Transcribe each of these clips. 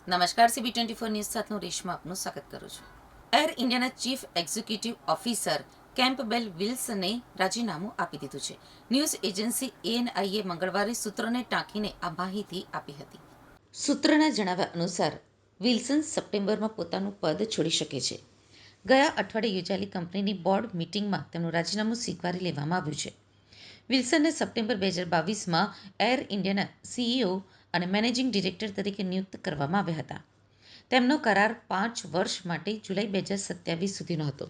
નમસ્કાર. CB24 news સાથે હું રેશમા આપનું સ્વાગત કરું છું. એર ઇન્ડિયાના ચીફ એક્ઝિક્યુટિવ ઓફિસર કેમ્પબેલ વિલ્સને રાજીનામું આપી દીધું છે. ન્યૂઝ એજન્સી ANIએ મંગળવારે સૂત્રોને ટાંકીને આ માહિતી આપી હતી. સૂત્રના જણાવ્યા અનુસાર વિલ્સન સપ્ટેમ્બરમાં પોતાનું પદ છોડી શકે છે. ગયા અઠવાડિયે યોજાયેલી કંપનીની બોર્ડ મીટિંગમાં તેમનું રાજીનામું સ્વીકારી લેવામાં આવ્યું છે. વિલ્સનને સપ્ટેમ્બર 2022માં એર ઇન્ડિયાના CEO અને મેનેજિંગ ડિરેક્ટર તરીકે નિયુક્ત કરવામાં આવ્યા હતા. તેમનો કરાર 5 વર્ષ માટે જુલાઈ 2027 સુધીનો હતો.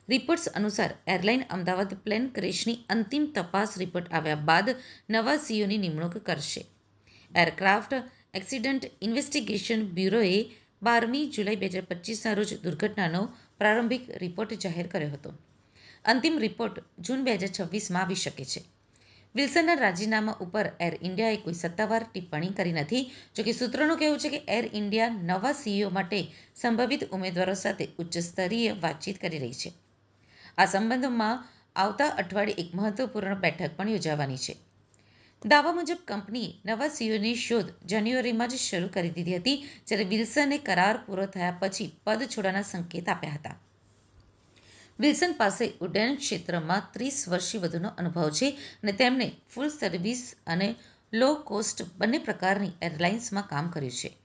રિપોર્ટ્સ અનુસાર એરલાઇન અમદાવાદ પ્લેન ક્રેશની અંતિમ તપાસ રિપોર્ટ આવ્યા બાદ નવા CEOની નિમણૂક કરશે. એરક્રાફ્ટ એક્સિડન્ટ ઇન્વેસ્ટિગેશન બ્યુરોએ 12મી જુલાઈ 2025ના રોજ દુર્ઘટનાનો પ્રારંભિક રિપોર્ટ જાહેર કર્યો હતો. અંતિમ રિપોર્ટ જૂન 2026માં આવી શકે છે. વિલ્સનના રાજીનામા ઉપર એર ઇન્ડિયાએ કોઈ સત્તાવાર ટિપ્પણી કરી નથી. જોકે સૂત્રોનું કહેવું છે કે એર ઇન્ડિયા નવા CEO માટે સંભવિત ઉમેદવારો સાથે ઉચ્ચ-સ્તરીય વાતચીત કરી રહી છે. આ સંબંધમાં આવતા અઠવાડિયે એક મહત્વપૂર્ણ બેઠક પણ યોજાવાની છે. દાવા મુજબ કંપનીએ નવા CEOની શોધ જાન્યુઆરીમાં જ શરૂ કરી દીધી હતી, જ્યારે વિલ્સને કરાર પૂરો થયા પછી પદ છોડવાના સંકેત આપ્યા હતા. વિલ્સન પાસે ઉડ્ડયન ક્ષેત્રમાં 30 વર્ષથી વધુનો અનુભવ છે અને તેમણે ફૂલ સર્વિસ અને લો કોસ્ટ બંને પ્રકારની એરલાઇન્સમાં કામ કર્યું છે.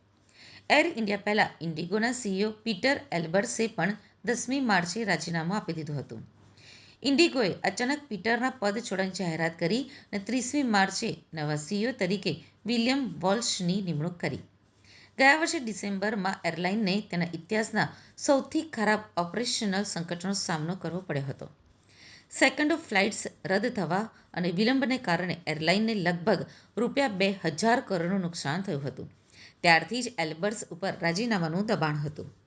એર ઇન્ડિયા પહેલાં ઇન્ડિગોના CEO પીટર એલ્બર્સે પણ 10મી માર્ચે રાજીનામું આપી દીધું હતું. ઇન્ડિગોએ અચાનક પીટરના પદ છોડવાની જાહેરાત કરી અને 30મી માર્ચે નવા CEO તરીકે વિલિયમ વોલ્શની નિમણૂક કરી. ગયા વર્ષે ડિસેમ્બરમાં એરલાઇનને તેના ઇતિહાસના સૌથી ખરાબ ઓપરેશનલ સંકટનો સામનો કરવો પડ્યો હતો. સેકન્ડો ફ્લાઇટ્સ રદ થવા અને વિલંબને કારણે એરલાઇનને લગભગ રૂ. 2,000 કરોડનું નુકસાન થયું હતું. ત્યારથી જ એલ્બર્સ ઉપર રાજીનામાનું દબાણ હતું.